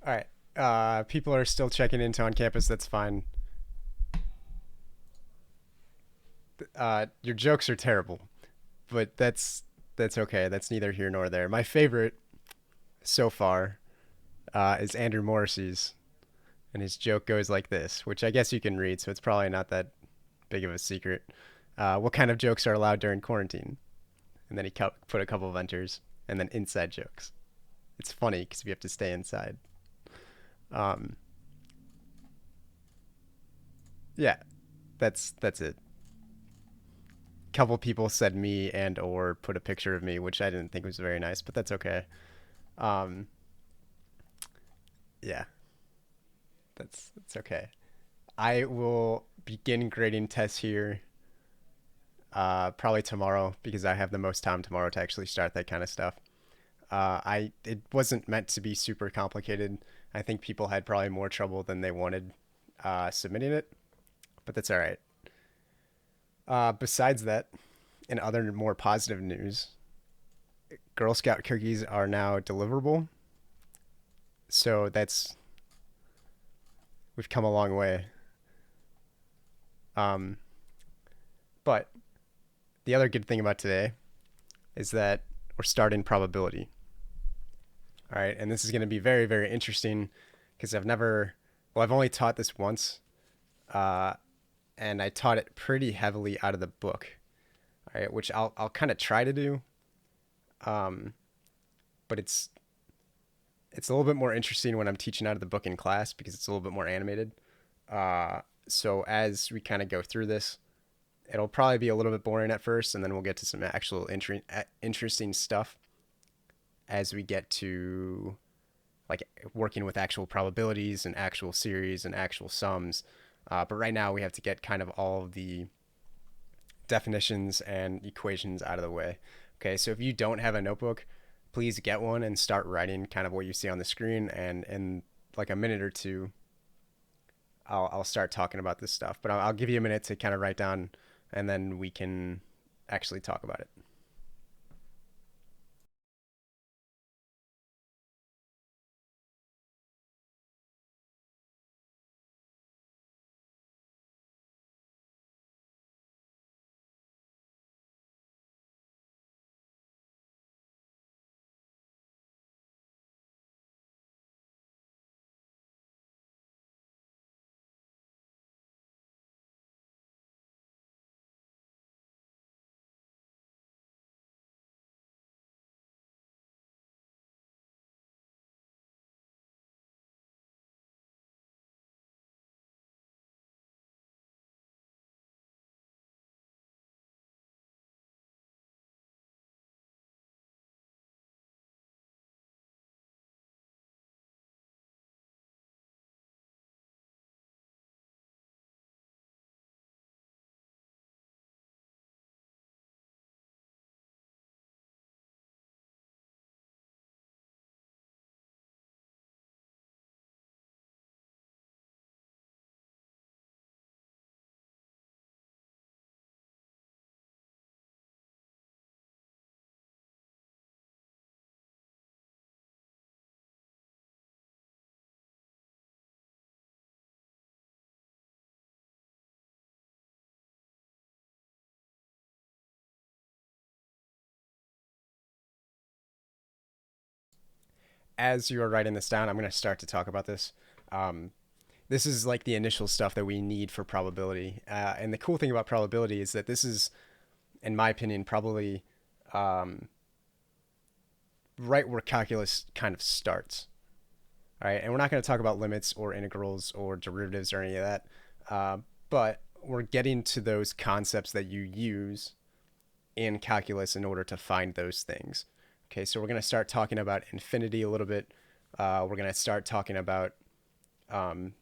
All right. People are still checking into on campus. That's fine. Your jokes are terrible, but that's okay. That's neither here nor there. My favorite so far is Andrew Morrissey's, and his joke goes like this, which I guess you can read, so it's probably not that big of a secret. What kind of jokes are allowed during quarantine? And then he put a couple of enters, and then inside jokes. It's funny because we have to stay inside. Um, yeah, that's it. Couple people said me and or put a picture of me, which I didn't think was very nice, but that's okay. Um, yeah, that's okay. I will begin grading tests here probably tomorrow because I have the most time tomorrow to actually start that kind of stuff. It wasn't meant to be super complicated. I think people had probably more trouble than they wanted submitting it, but that's all right. Besides that, in other more positive news, Girl Scout cookies are now deliverable. So that's we've come a long way. Um, but the other good thing about today is that we're starting probability. All right, and this is going to be very, very interesting because I've only taught this once, uh, and I taught it pretty heavily out of the book. All right, which I'll kind of try to do, um, but it's a little bit more interesting when I'm teaching out of the book in class because it's a little bit more animated. So as we kind of go through this, it'll probably be a little bit boring at first, and then we'll get to some actual interesting stuff as we get to like working with actual probabilities and actual series and actual sums. But right now we have to get kind of all of the definitions and equations out of the way. Okay, so if you don't have a notebook, please get one and start writing kind of what you see on the screen. And in like a minute or two, I'll start talking about this stuff. But I'll give you a minute to kind of write down, and then we can actually talk about it. As you are writing this down, I'm going to start to talk about this. Um, this is like the initial stuff that we need for probability. And the cool thing about probability is that this is, in my opinion, probably um, right where calculus kind of starts. All right, and we're not going to talk about limits or integrals or derivatives or any of that, uh, but we're getting to those concepts that you use in calculus in order to find those things. Okay, so we're going to start talking about infinity a little bit. We're going to start talking about um,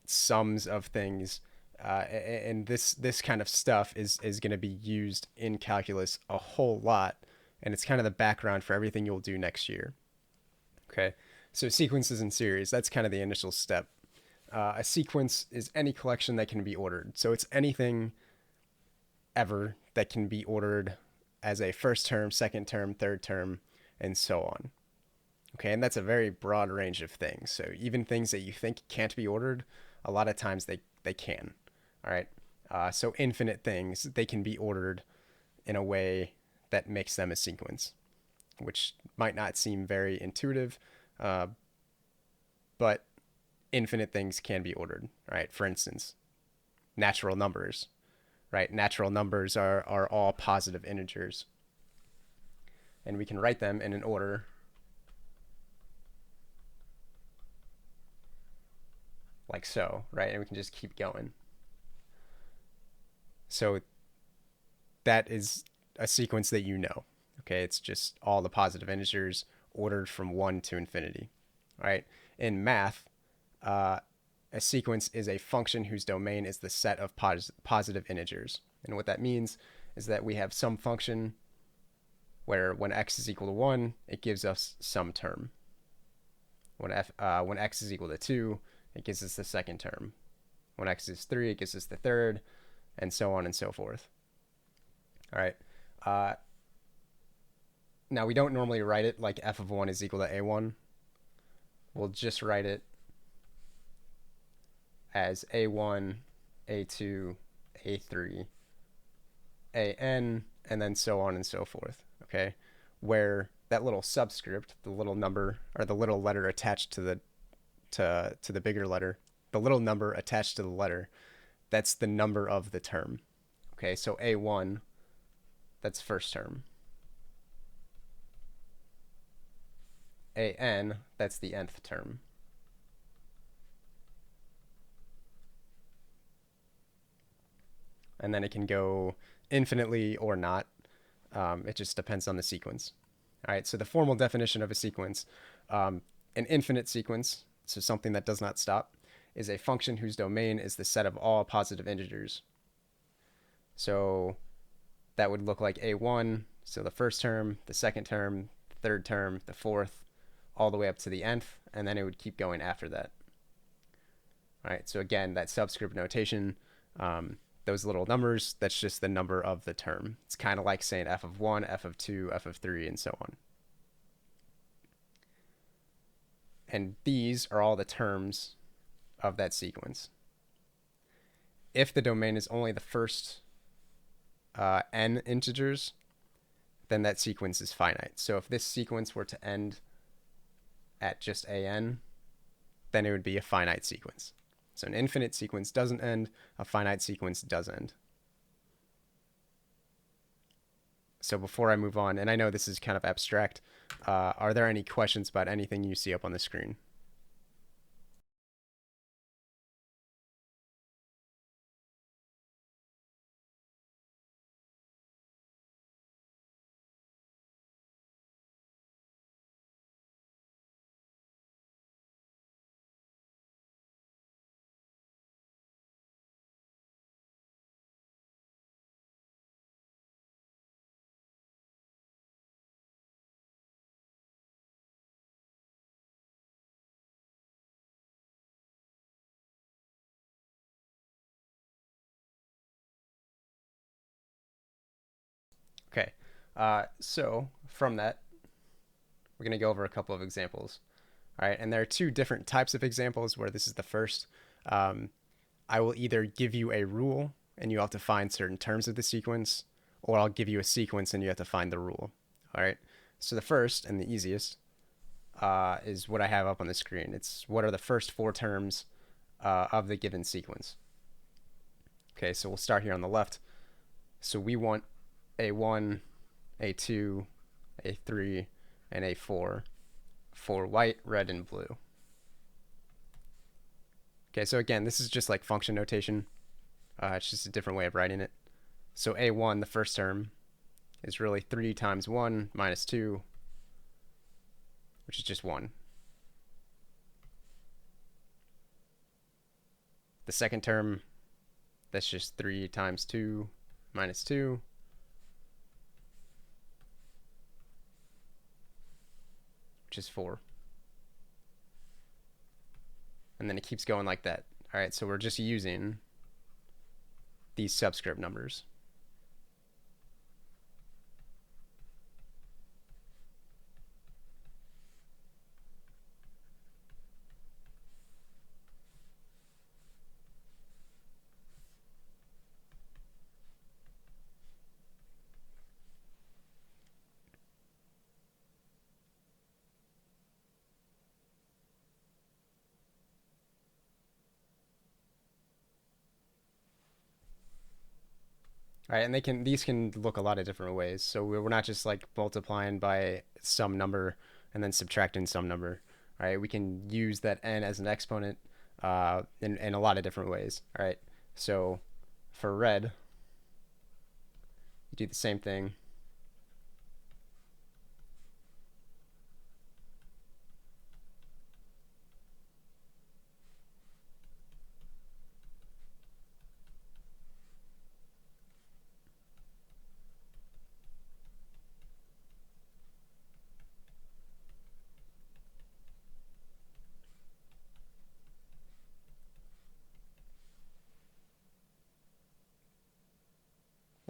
sums of things, and this kind of stuff is going to be used in calculus a whole lot, and it's kind of the background for everything you'll do next year. Okay, so sequences and series, that's kind of the initial step. A sequence is any collection that can be ordered, so it's anything ever that can be ordered as a first term, second term, third term, and so on. Okay, and that's a very broad range of things. So even things that you think can't be ordered, a lot of times they can. All right. So infinite things, they can be ordered in a way that makes them a sequence, which might not seem very intuitive, uh, but infinite things can be ordered. Right. For instance, natural numbers. Right. Natural numbers are all positive integers, and we can write them in an order like so, right? And we can just keep going. So that is a sequence that you know. Okay, it's just all the positive integers ordered from 1 to infinity. All right. In math, uh, a sequence is a function whose domain is the set of positive integers. And what that means is that we have some function where when x is equal to 1, it gives us some term. When x is equal to 2, it gives us the second term. When x is 3, it gives us the third, and so on and so forth. All right. Uh, Now, we don't normally write it like f of 1 is equal to a1. We'll just write it as a1, a2, a3, an, and then so on and so forth, okay? Where that little subscript, the little number or the little letter attached to the bigger letter, the little number attached to the letter, that's the number of the term. Okay, so a1, that's first term. An, that's the nth term. And then it can go infinitely or not. It just depends on the sequence. All right, so the formal definition of a sequence, an infinite sequence, so something that does not stop, is a function whose domain is the set of all positive integers. So that would look like a1, so the first term, the second term, the third term, the fourth, all the way up to the nth, and then it would keep going after that. All right, so again, that subscript notation, those little numbers, that's just the number of the term. It's kind of like saying f of 1, f of 2, f of 3, and so on. And these are all the terms of that sequence. If the domain is only the first n integers, then that sequence is finite. So if this sequence were to end at just an, then it would be a finite sequence. So an infinite sequence doesn't end, a finite sequence does end. So before I move on, and I know this is kind of abstract, are there any questions about anything you see up on the screen? Okay, so from that, we're going to go over a couple of examples. All right, and there are two different types of examples where this is the first. I will either give you a rule and you have to find certain terms of the sequence, or I'll give you a sequence and you have to find the rule. All right, so the first and the easiest is what I have up on the screen. It's what are the first four terms of the given sequence. Okay, so we'll start here on the left. So we want a1, a2, a3, and a4 for white, red, and blue. Okay, so again, this is just like function notation. It's just a different way of writing it. So a1, the first term, is really 3 times 1 minus 2, which is just 1. The second term, that's just 3 times 2 minus 2, which is 4. And then it keeps going like that. All right, so we're just using these subscript numbers. right? And these can look a lot of different ways. So we're not just like multiplying by some number and then subtracting some number, right? We can use that n as an exponent in a lot of different ways, all right? So for red, you do the same thing.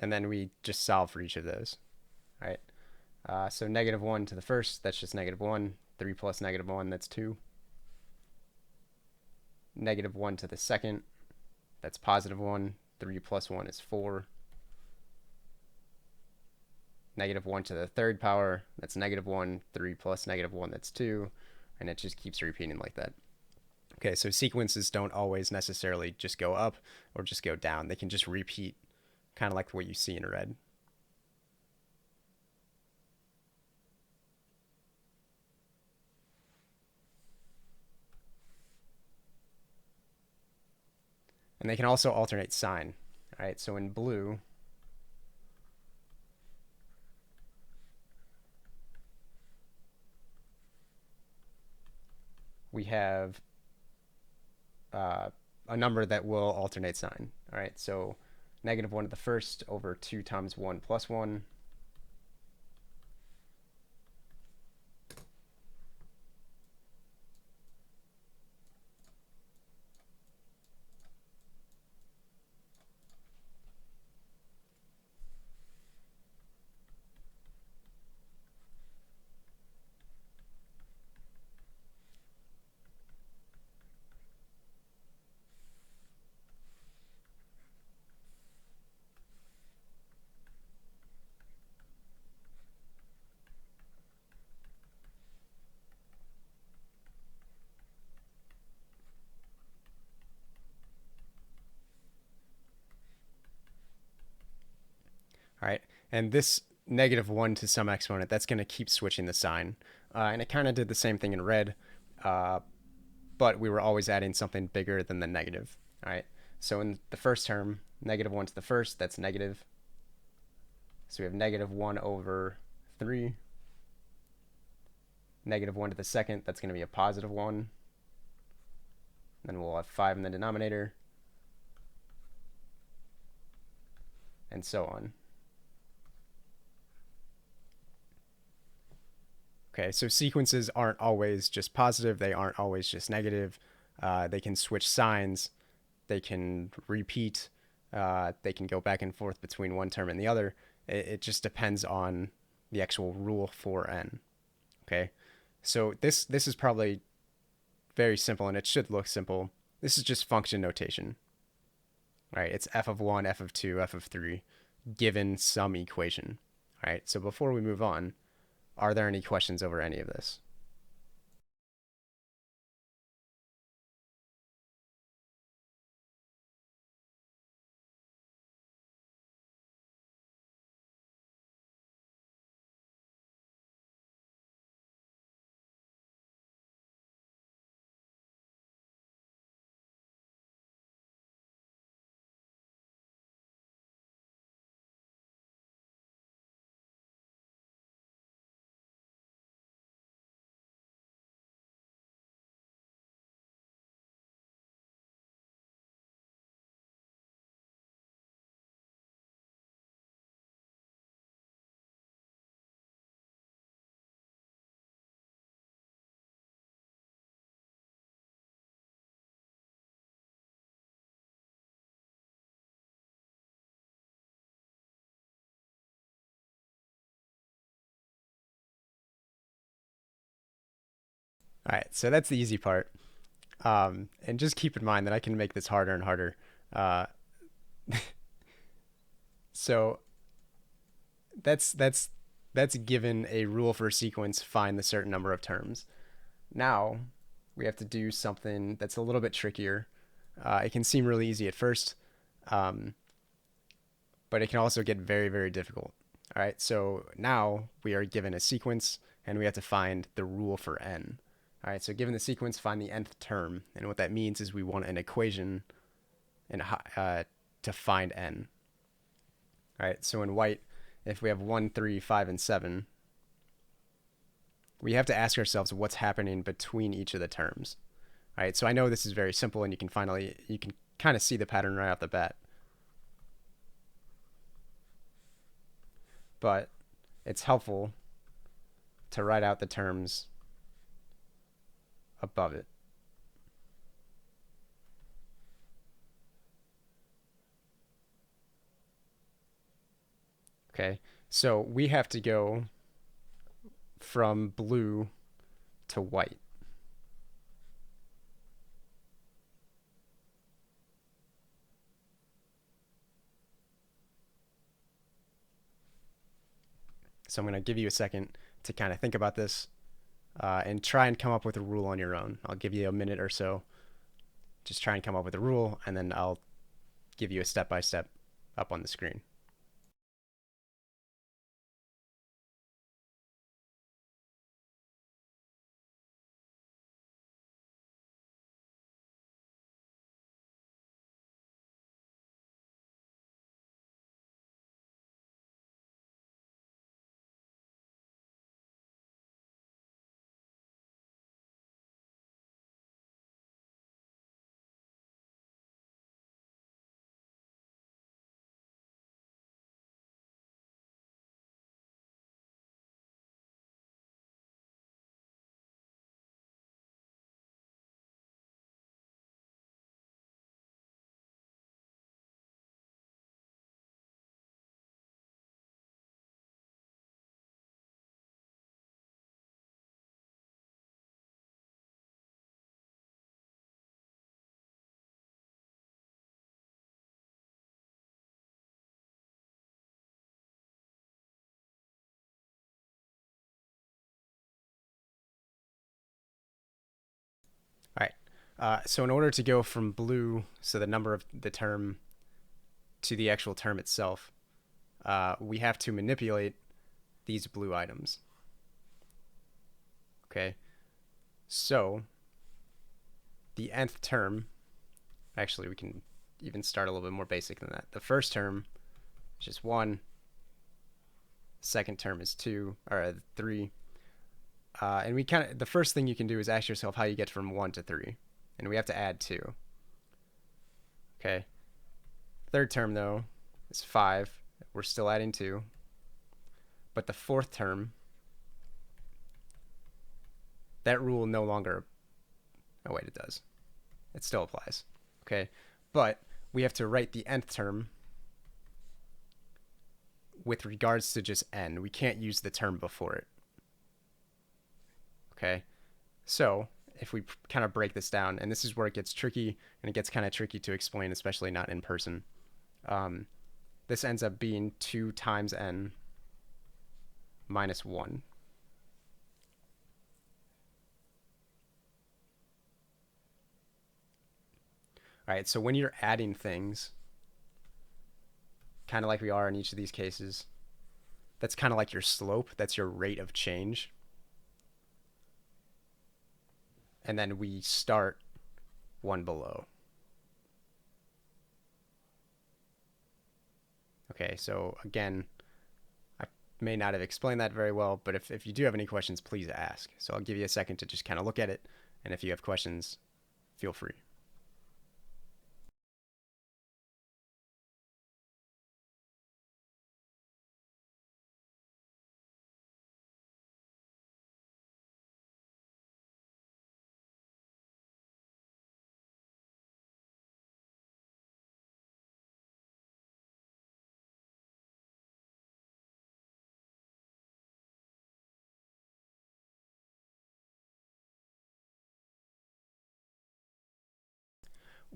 And then we just solve for each of those, right? So -1 to the first, that's just -1. 3 plus -1, that's 2. -1 to the second, that's +1. 3 plus 1 is 4. -1 to the third power, that's -1. 3 plus -1, that's 2. And it just keeps repeating like that. Okay, so sequences don't always necessarily just go up or just go down. They can just repeat, kind of like what you see in red. And they can also alternate sign. All right, so in blue, we have a number that will alternate sign. All right, so -1 to the first over 2 times 1 plus 1. All right, and this -1 to some exponent, that's going to keep switching the sign. And it kind of did the same thing in red, but we were always adding something bigger than the negative. All right, so in the first term, -1 to the first, that's negative. So we have -1 over 3. -1 to the second, that's going to be a +1. Then we'll have 5 in the denominator, and so on. Okay, so sequences aren't always just positive. They aren't always just negative. They can switch signs. They can repeat. They can go back and forth between one term and the other. It just depends on the actual rule for n. Okay, so this is probably very simple, and it should look simple. This is just function notation. Right? It's f of 1, f of 2, f of 3, given some equation. All right, so before we move on, are there any questions over any of this? All right, so that's the easy part. And just keep in mind that I can make this harder and harder. Uh, so that's given a rule for a sequence, find the certain number of terms. Now we have to do something that's a little bit trickier. It can seem really easy at first, um, but it can also get very, very difficult. All right, so now we are given a sequence and we have to find the rule for n. All right, so given the sequence, find the nth term. And what that means is we want an equation to find n. All right, so in white, if we have 1, 3, 5, and 7, we have to ask ourselves what's happening between each of the terms. All right, so I know this is very simple and you can kind of see the pattern right off the bat. But it's helpful to write out the terms above it. Okay, so we have to go from blue to white. So I'm going to give you a second to kind of think about this and try and come up with a rule on your own. I'll give you a minute or so. Just try and come up with a rule, and then I'll give you a step-by-step up on the screen. All right. So in order to go from blue, so the number of the term, to the actual term itself, we have to manipulate these blue items. Okay. So the nth term, actually we can even start a little bit more basic than that. The first term is just 1. Second term is 2 or 3. And the first thing you can do is ask yourself how you get from 1 to 3. And we have to add 2. Okay. Third term, though, is 5. We're still adding 2. But the fourth term, that rule no longer... Oh, wait, it does. It still applies. Okay. But we have to write the nth term with regards to just n. We can't use the term before it. Okay. So if we kind of break this down, and this is where it gets tricky, and it gets kind of tricky to explain, especially not in person. This ends up being 2 times n minus 1. All right, so when you're adding things, kind of like we are in each of these cases, that's kind of like your slope. That's your rate of change. And then we start 1 below. Okay, so again, I may not have explained that very well, but if you do have any questions, please ask. So I'll give you a second to just kind of look at it, and if you have questions, feel free.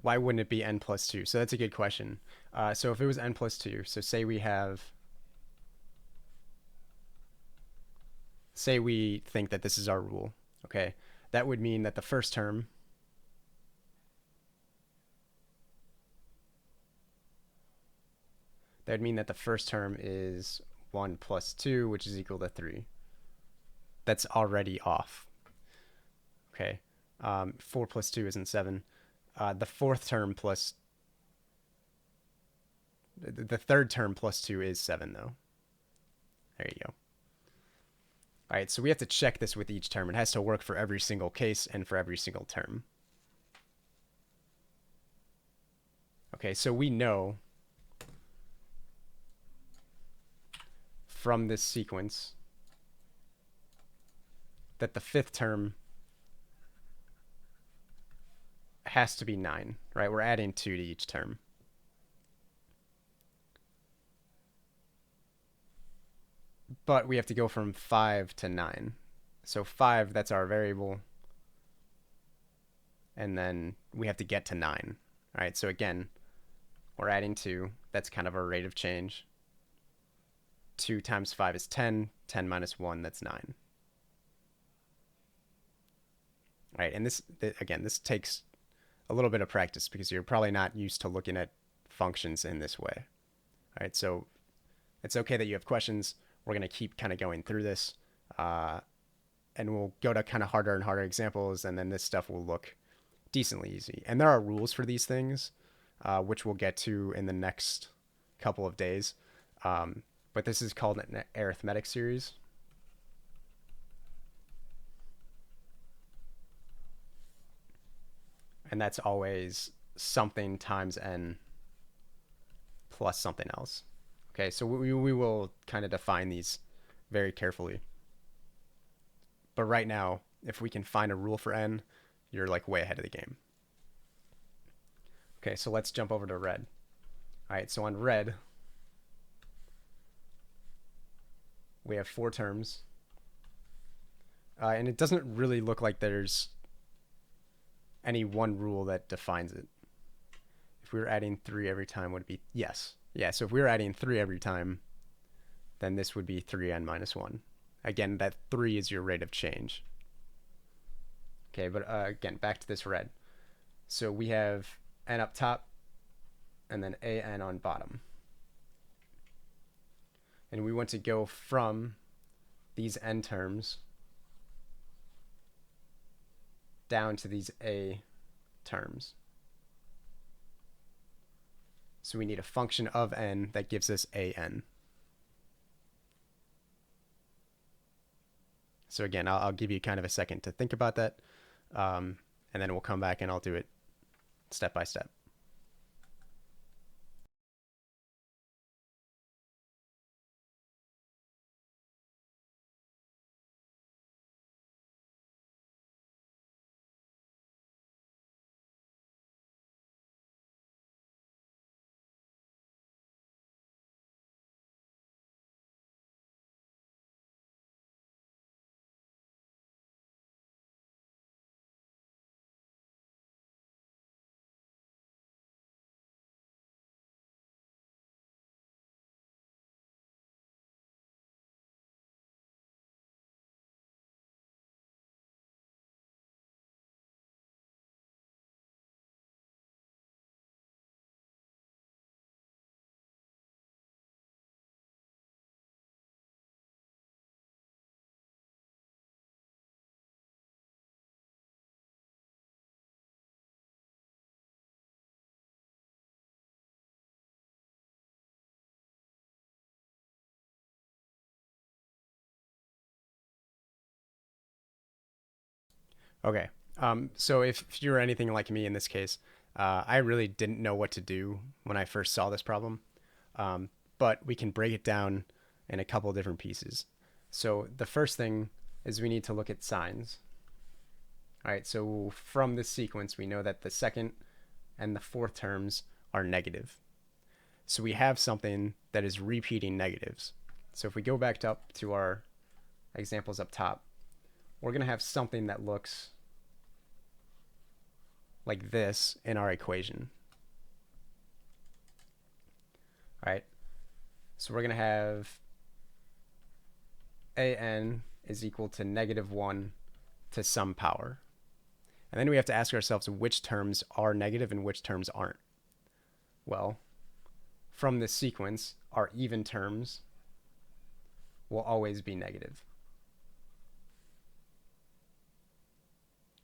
Why wouldn't it be n plus 2? So that's a good question. So if it was n plus 2, so say we think that this is our rule, okay? That would mean that the first term that would mean that the first term is 1 plus 2, which is equal to 3. That's already off. Okay, 4 plus 2 isn't 7. The fourth term plus... The third term plus 2 is 7, though. There you go. All right, so we have to check this with each term. It has to work for every single case and for every single term. Okay, so we know from this sequence that the fifth term has to be 9, right? We're adding 2 to each term. But we have to go from 5 to 9. So 5, that's our variable. And then we have to get to 9. All right, so again, we're adding 2. That's kind of our rate of change. 2 times 5 is 10. 10 minus 1, that's 9. All right, and this, again, this takes a little bit of practice because you're probably not used to looking at functions in this way. All right, so it's okay that you have questions. We're going to keep kind of going through this, and we'll go to kind of harder and harder examples, and then this stuff will look decently easy. And there are rules for these things, which we'll get to in the next couple of days. But this is called an arithmetic series. And that's always something times n plus something else. Okay, so we will kind of define these very carefully. But right now, if we can find a rule for n, you're like way ahead of the game. Okay, so let's jump over to red. All right, so on red, we have 4 terms. And it doesn't really look like there's any one rule that defines it. If we were adding 3 every time, would it be? Yes. Yeah, so if we were adding 3 every time, then this would be 3n minus 1. Again, that 3 is your rate of change. Okay, but again, back to this red. So we have n up top, and then an on bottom. And we want to go from these n terms down to these a terms. So we need a function of n that gives us an. So again, I'll give you kind of a second to think about that, and then we'll come back and I'll do it step by step. Okay, so if you're anything like me in this case, I really didn't know what to do when I first saw this problem, but we can break it down in a couple of different pieces. So the first thing is we need to look at signs. All right, so from this sequence, we know that the second and the fourth terms are negative. So we have something that is repeating negatives. So if we go back up to our examples up top, we're going to have something that looks like this in our equation. All right, so we're going to have an is equal to -1 to some power. And then we have to ask ourselves which terms are negative and which terms aren't. Well, from this sequence, our even terms will always be negative.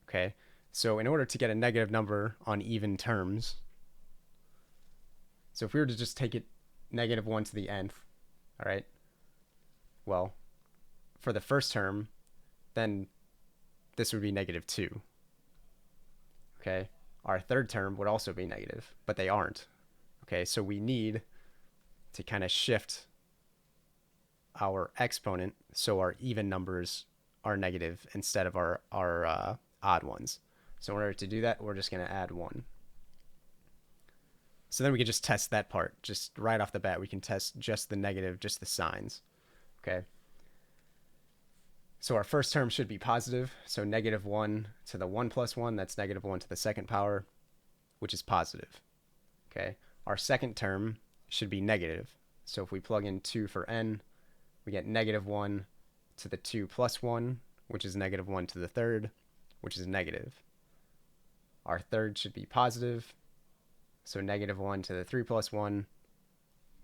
Okay, so in order to get a negative number on even terms, so if we were to just take it -1 to the nth, all right, well, for the first term, then this would be -2. Okay, our third term would also be negative, but they aren't. Okay, so we need to kind of shift our exponent so our even numbers are negative instead of our odd ones. So in order to do that, we're just going to add 1. So then we can just test that part. Just right off the bat, we can test just the negative, just the signs. Okay. So our first term should be positive. So -1 to the 1 plus 1, that's -1 to the second power, which is positive. Okay. Our second term should be negative. So if we plug in 2 for n, we get -1 to the 2 plus 1, which is -1 to the third, which is negative. Our third should be positive. So -1 to the 3 plus 1,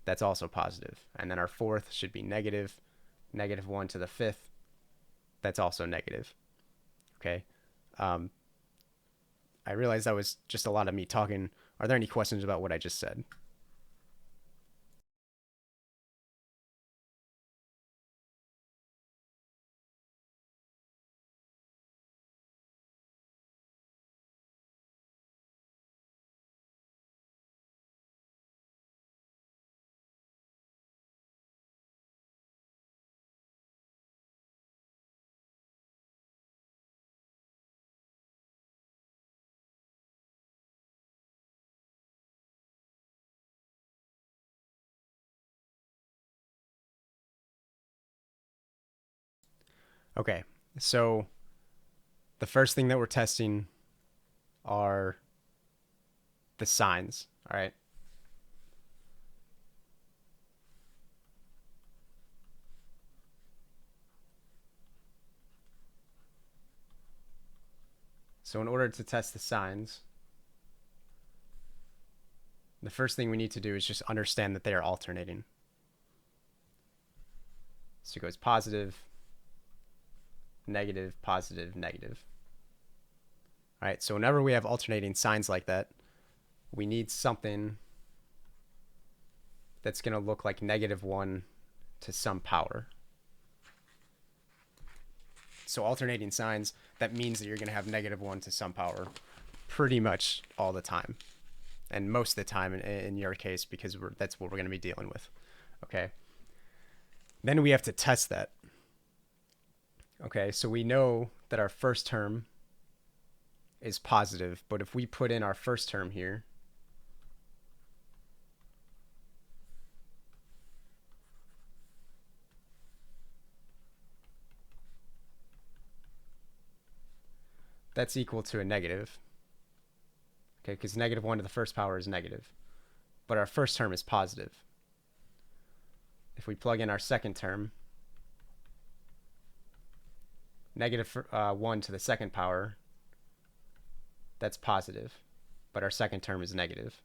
that's also positive. And then our fourth should be negative. -1 to the fifth, that's also negative. Okay. I realize that was just a lot of me talking. Are there any questions about what I just said? Okay, so the first thing that we're testing are the signs, all right? So in order to test the signs, the first thing we need to do is just understand that they are alternating. So it goes positive, negative, positive, negative. All right, so whenever we have alternating signs like that, we need something that's going to look like -1 to some power. So alternating signs, that means that you're going to have -1 to some power pretty much all the time. And most of the time in your case, because that's what we're going to be dealing with. Okay. Then we have to test that. Okay, so we know that our first term is positive, but if we put in our first term here, that's equal to a negative. Okay, because -1 to the first power is negative. But our first term is positive. If we plug in our second term, -1 to the second power, that's positive. But our second term is negative.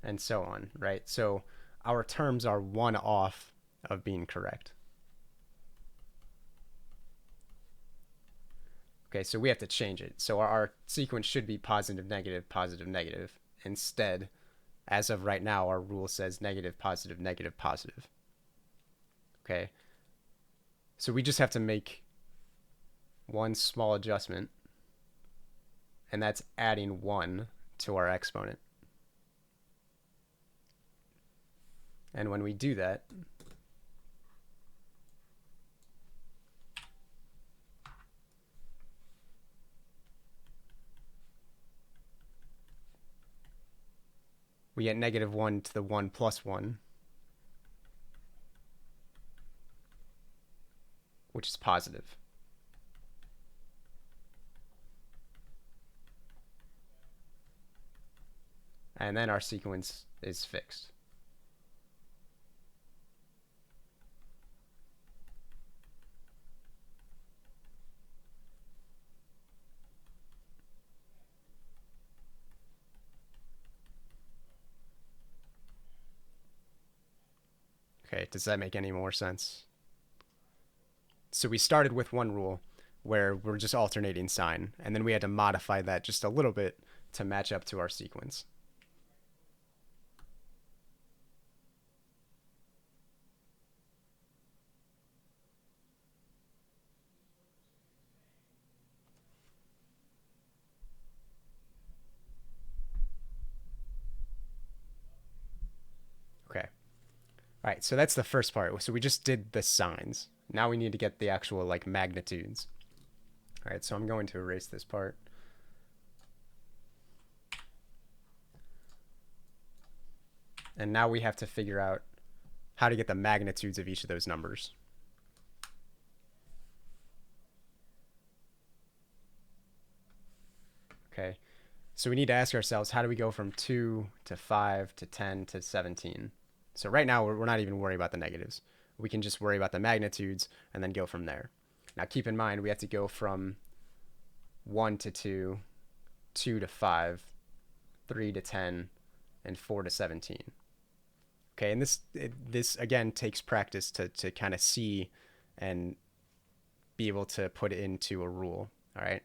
And so on, right? So our terms are 1 off of being correct. Okay, so we have to change it. So our sequence should be positive, negative, positive, negative. Instead, as of right now, our rule says negative, positive, negative, positive. Okay, so we just have to make one small adjustment, and that's adding 1 to our exponent. And when we do that, we get -1 to the 1 plus 1, which is positive. And then our sequence is fixed. right? Does that make any more sense? So we started with one rule where we're just alternating sign, and then we had to modify that just a little bit to match up to our sequence. Okay. All right, so that's the first part. So we just did the signs. Now we need to get the actual like magnitudes. All right, so I'm going to erase this part. And now we have to figure out how to get the magnitudes of each of those numbers. Okay, so we need to ask ourselves, how do we go from 2 to 5 to 10 to 17? So right now, we're not even worriing about the negatives. We can just worry about the magnitudes and then go from there. Now keep in mind, we have to go from 1 to 2, 2 to 5, 3 to 10, and 4 to 17. Okay, and this again takes practice to kind of see and be able to put it into a rule. All right.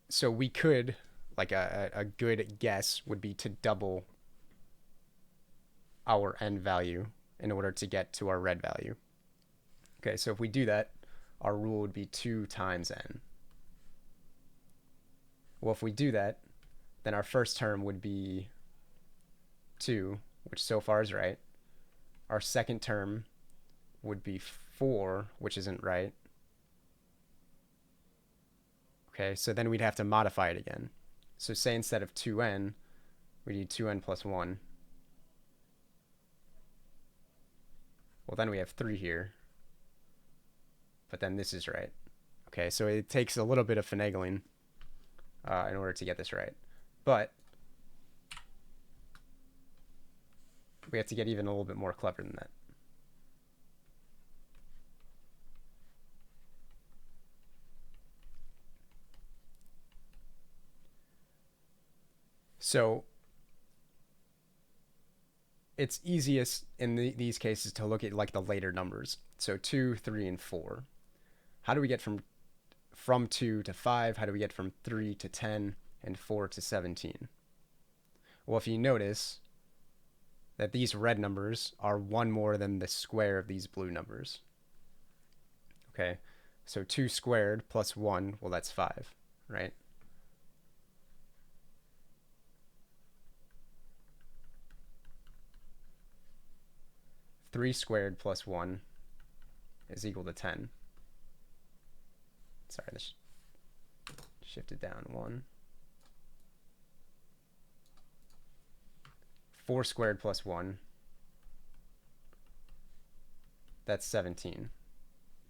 So we could, like a good guess would be to double our n value in order to get to our red value. Okay, so if we do that, our rule would be 2 times n. Well, if we do that, then our first term would be 2, which so far is right. Our second term would be 4, which isn't right. Okay, so then we'd have to modify it again. So say instead of 2n, we need 2n plus 1. Well, then we have 3 here. But then this is right. Okay, so it takes a little bit of finagling in order to get this right. But we have to get even a little bit more clever than that. So it's easiest in these cases to look at like the later numbers. So 2, 3, and 4. How do we get from 2 to 5? How do we get from 3 to 10 and 4 to 17? Well, if you notice that these red numbers are one more than the square of these blue numbers. Okay, so 2 squared plus 1, well, that's 5, right? Three squared plus 1 is equal to 10. Sorry, this shifted down 1. 4 squared plus 1, that's 17.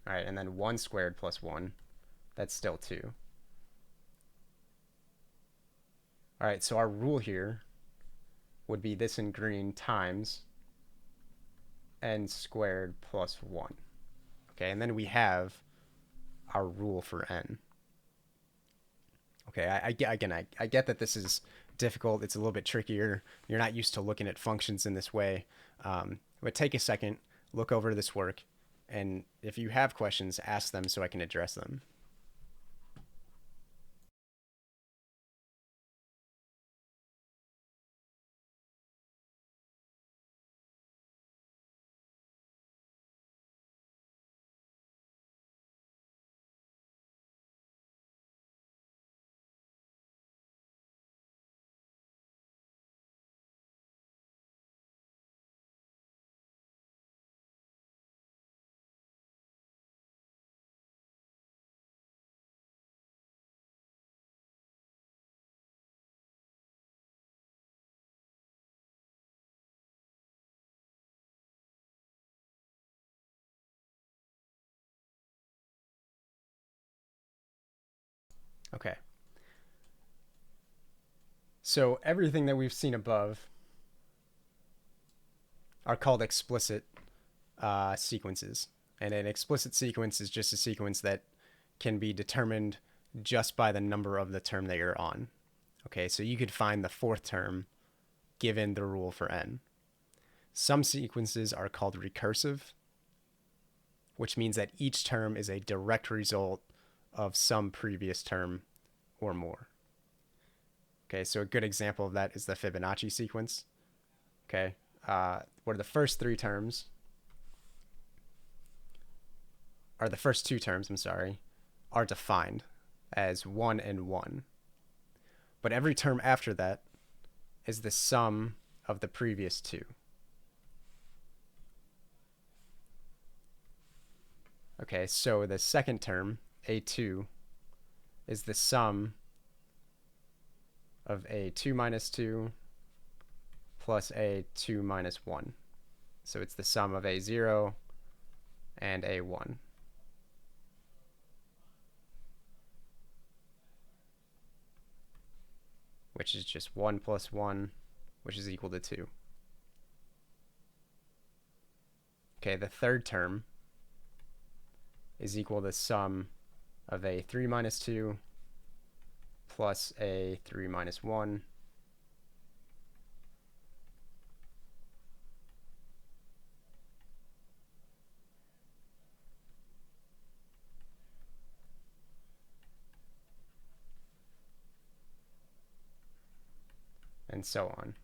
All right, and then 1 squared plus 1, that's still 2. All right, so our rule here would be this in green times n squared plus 1. Okay, and then we have our rule for n. Okay, I get that this is difficult. It's a little bit trickier. You're not used to looking at functions in this way. But take a second, look over this work, and if you have questions, ask them so I can address them. Okay. So everything that we've seen above are called explicit sequences. And an explicit sequence is just a sequence that can be determined just by the number of the term that you're on. Okay, so you could find the fourth term given the rule for n. Some sequences are called recursive, which means that each term is a direct result of some previous term or more. Okay, so a good example of that is the Fibonacci sequence. Okay, where the first three terms, or the first two terms, I'm sorry, are defined as 1 and 1. But every term after that is the sum of the previous two. Okay, so the second term, a2, is the sum of a2 minus 2 plus a2 minus 1. So it's the sum of a0 and a1. Which is just 1 plus 1, which is equal to 2. Okay, the third term is equal to the sum of a3 minus 2 plus a3 minus 1 and so on.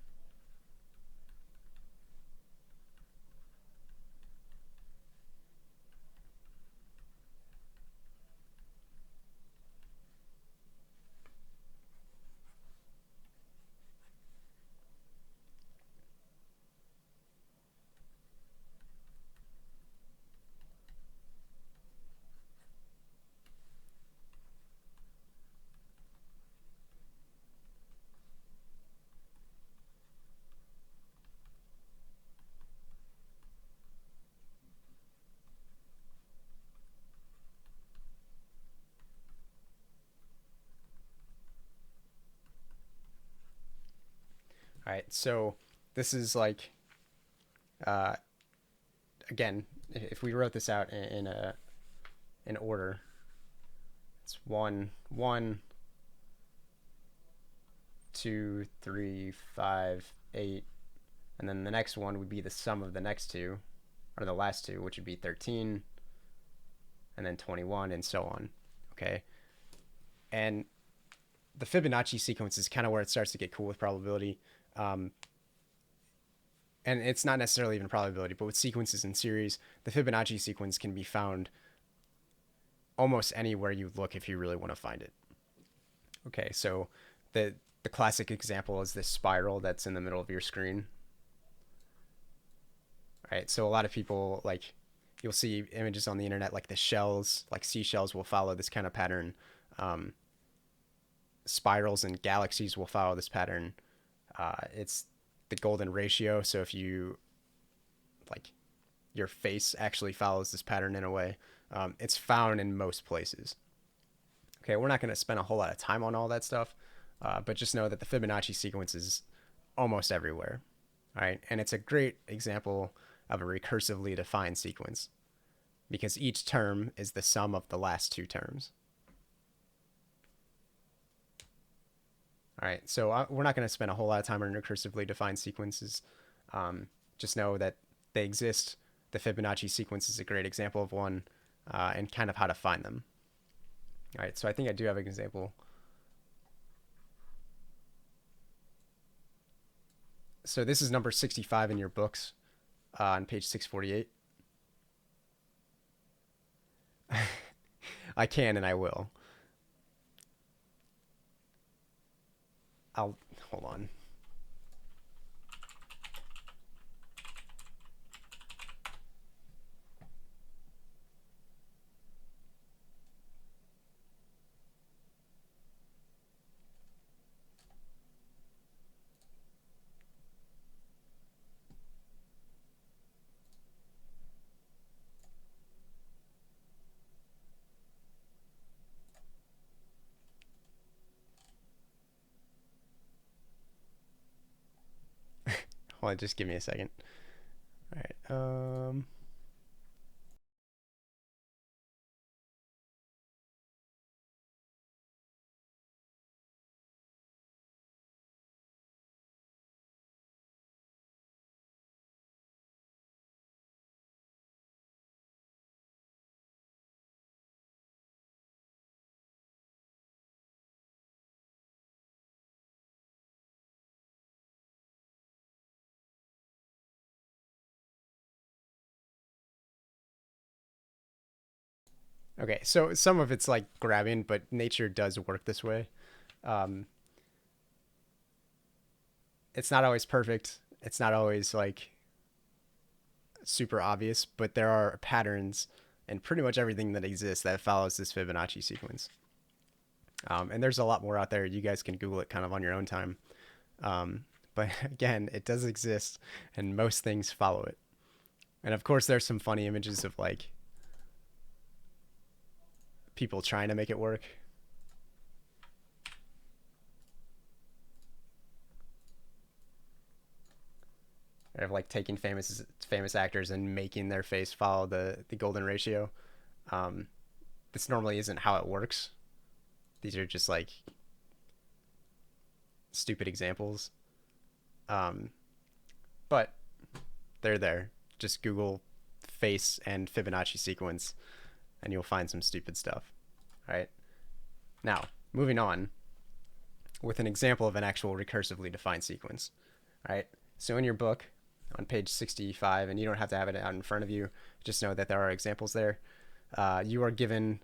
All right, so this is like, again, if we wrote this out in order, it's 1, 1, 2, 3, 5, 8, and then the next one would be the sum of the next two, or the last two, which would be 13, and then 21, and so on. Okay, and the Fibonacci sequence is kind of where it starts to get cool with probability. And it's not necessarily even probability, but with sequences in series, the Fibonacci sequence can be found almost anywhere you look if you really want to find it. Okay, so the classic example is this spiral that's in the middle of your screen. All right, so a lot of people, like, you'll see images on the internet, like the shells, like seashells will follow this kind of pattern. Spirals and galaxies will follow this pattern. It's the golden ratio. So if you, like, your face actually follows this pattern in a way, it's found in most places. Okay, we're not going to spend a whole lot of time on all that stuff, but just know that the Fibonacci sequence is almost everywhere. All right, and it's a great example of a recursively defined sequence because each term is the sum of the last two terms. All right, so we're not going to spend a whole lot of time on recursively defined sequences. Just know that they exist. The Fibonacci sequence is a great example of one, and kind of how to find them. All right, so I think I do have an example. So this is number 65 in your books on page 648. I can and I will. Hold on. Hold on, just give me a second. All right. Okay, so some of it's like grabbing, but nature does work this way. Um, it's not always perfect. It's not always like super obvious, but there are patterns in pretty much everything that exists that follows this Fibonacci sequence. And there's a lot more out there. You guys can Google it kind of on your own time. But again, it does exist, and most things follow it. And of course, there's some funny images of like people trying to make it work. Of like taking famous actors and making their face follow the golden ratio. This normally isn't how it works. These are just like stupid examples. But they're there. Just Google face and Fibonacci sequence and you'll find some stupid stuff. All right. Now, moving on with an example of an actual recursively defined sequence. All right. So in your book on page 65, and you don't have to have it out in front of you, just know that there are examples there. You are given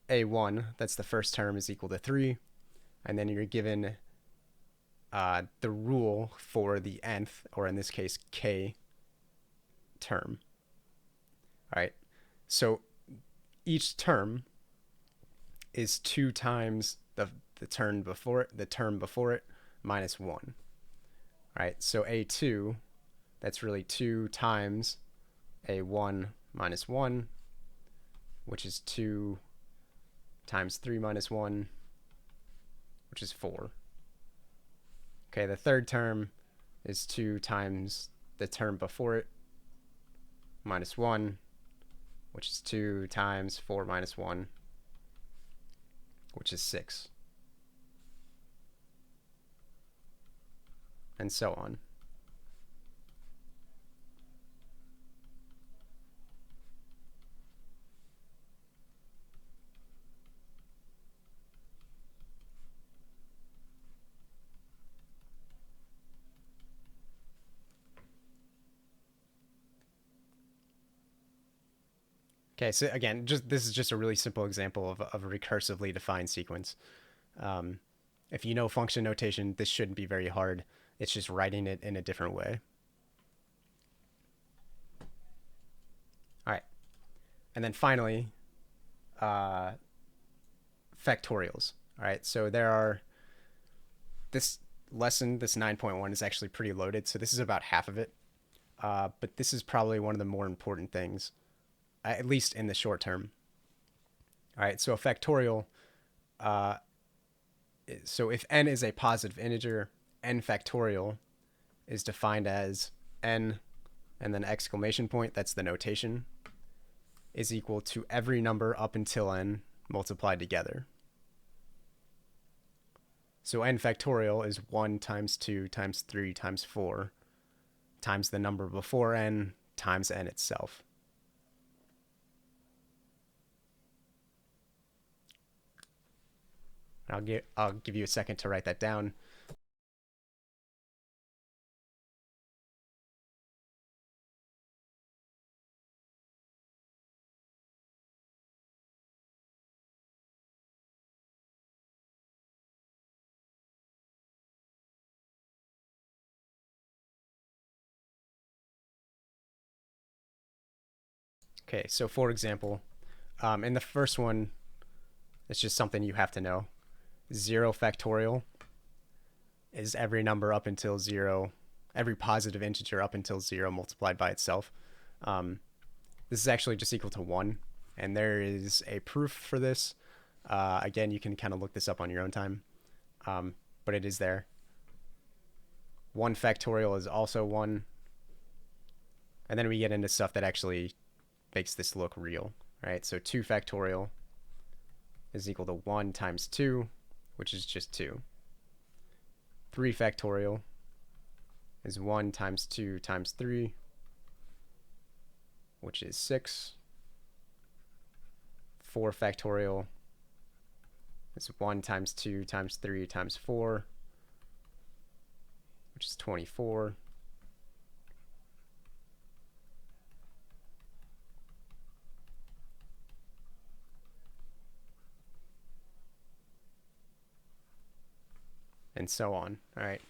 A1, that's the first term, is equal to 3. And then you're given the rule for the nth, or in this case, k term. All right. So each term is 2 times the term before it minus 1. All right. So A2, that's really 2 times A1 minus 1, which is 2 times 3 minus 1, which is 4. Okay, the third term is 2 times the term before it minus 1, which is 2 times 4 minus 1, which is 6. And so on. Okay, so again, this is just a really simple example of a recursively defined sequence. If you know function notation, this shouldn't be very hard. It's just writing it in a different way. All right. And then finally, factorials. All right, so there are, this lesson, this 9.1 is actually pretty loaded, so this is about half of it. But this is probably one of the more important things, at least in the short term. All right, so a factorial, so if n is a positive integer, n factorial is defined as n and then exclamation point, that's the notation, is equal to every number up until n multiplied together. So n factorial is 1 times 2 times 3 times 4 times the number before n times n itself. I'll give you a second to write that down. Okay, so for example, in the first one, it's just something you have to know. 0 factorial is every number up until 0, every positive integer up until 0 multiplied by itself. This is actually just equal to 1, and there is a proof for this. Again, you can kind of look this up on your own time, but it is there. 1 factorial is also 1. And then we get into stuff that actually makes this look real, right? So 2 factorial is equal to 1 times 2, which is just 2. 3 factorial is 1 times 2 times 3, which is 6. 4 factorial is 1 times 2 times 3 times 4, which is 24. and so on. All right.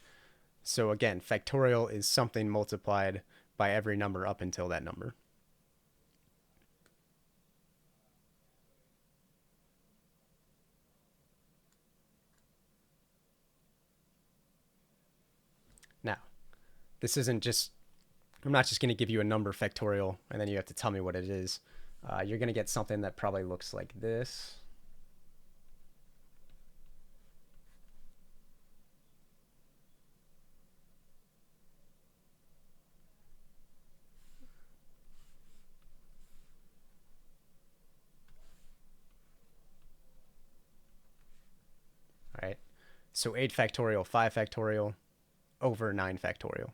So again, factorial is something multiplied by every number up until that number. Now, this isn't just, I'm not just going to give you a number factorial and then you have to tell me what it is. You're going to get something that probably looks like this. All right. So 8 factorial, 5 factorial, over 9 factorial.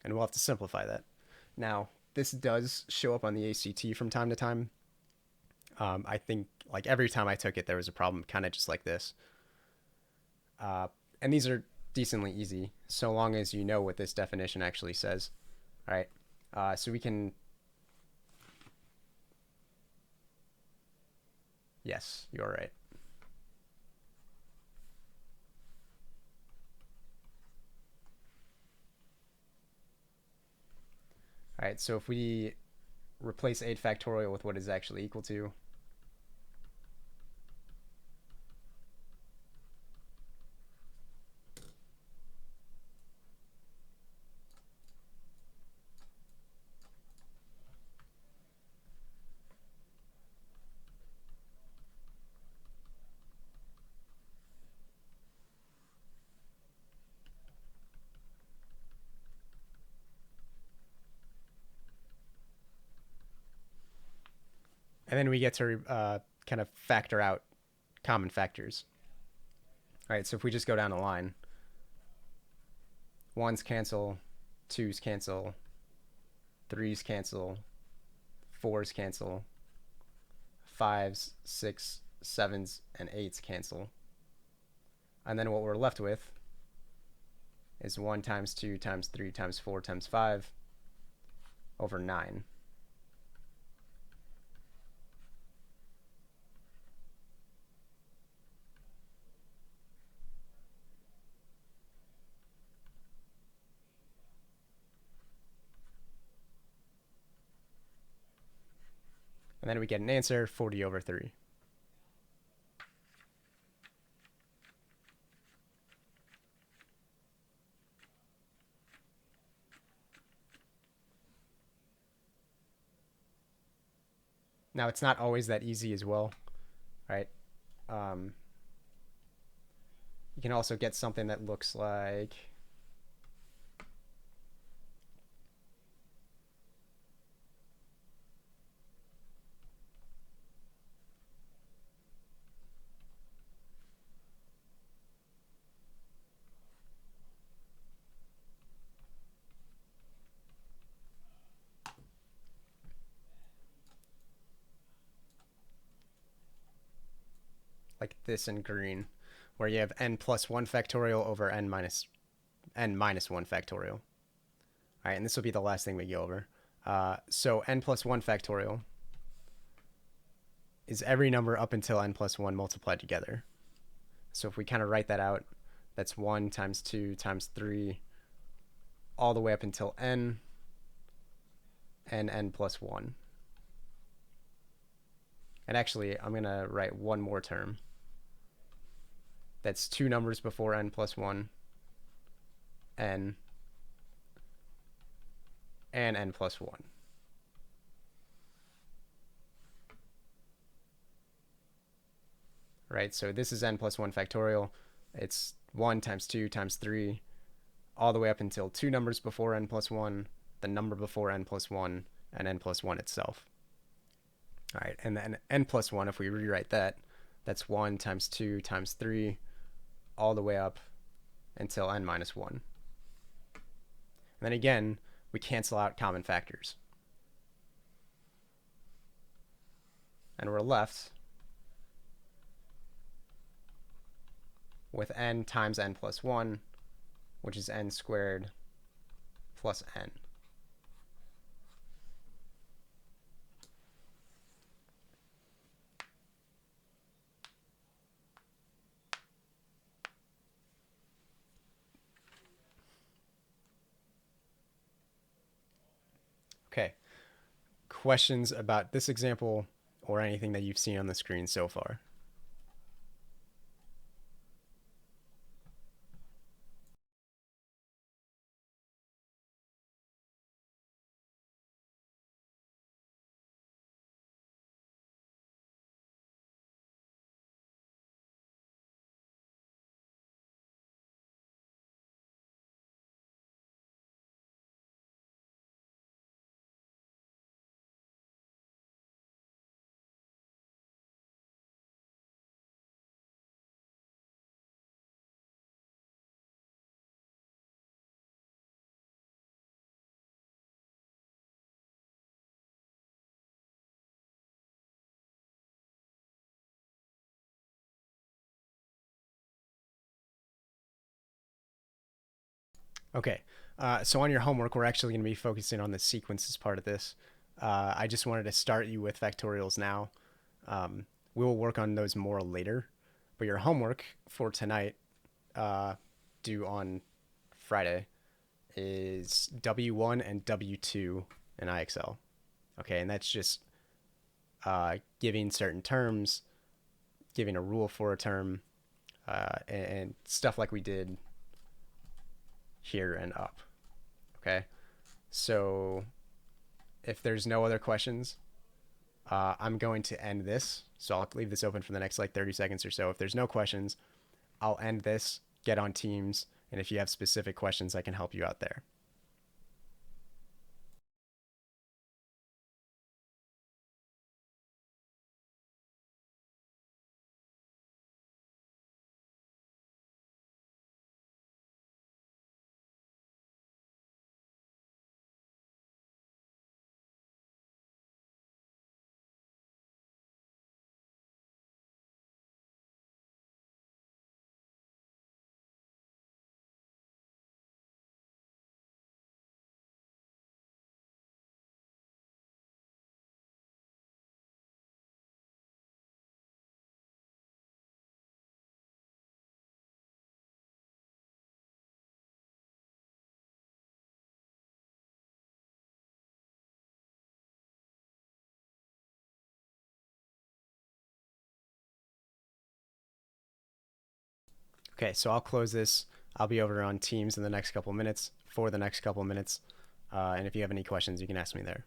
And we'll have to simplify that. Now, this does show up on the ACT from time to time. I think like every time I took it, there was a problem kind of just like this. And these are decently easy, so long as you know what this definition actually says. All right. So we can... Yes, you're right. All right, so if we replace 8 factorial with what is actually equal to, and then we get to kind of factor out common factors. All right, so if we just go down the line, 1s cancel, 2s cancel, 3s cancel, 4s cancel, 5s, 6, 7s, and 8s cancel. And then what we're left with is 1 times 2 times 3 times 4 times 5 over 9. And then we get an answer, 40 over 3. Now, it's not always that easy as well, right? You can also get something that looks like... like this in green, where you have n plus 1 factorial over n minus 1 factorial. All right, and this will be the last thing we go over. So n plus 1 factorial is every number up until n plus 1 multiplied together. So if we kind of write that out, that's 1 times 2 times 3, all the way up until n, and n plus 1. And actually, I'm going to write one more term. That's 2 numbers before n plus 1, n, and n plus 1. Right, so this is n plus 1 factorial. It's 1 times 2 times 3, all the way up until 2 numbers before n plus 1, the number before n plus 1, and n plus 1 itself. All right, and then n plus 1, if we rewrite that, that's 1 times 2 times 3, all the way up until n minus 1. And then again, we cancel out common factors. And we're left with n times n plus 1, which is n squared plus n. Okay. Questions about this example or anything that you've seen on the screen so far? Okay. So on your homework, we're actually going to be focusing on the sequences part of this. I just wanted to start you with factorials now. We will work on those more later, but your homework for tonight, uh, due on Friday, is W1 and W2 in IXL. Okay, and that's just giving certain terms, giving a rule for a term, and stuff like we did here and up. Okay, so if there's no other questions, I'm going to end this. So I'll leave this open for the next like 30 seconds or so. If there's no questions, I'll end this, get on Teams, and if you have specific questions, I can help you out there. Okay, so I'll close this. I'll be over on Teams in the next couple minutes, for the next couple minutes. And if you have any questions, you can ask me there.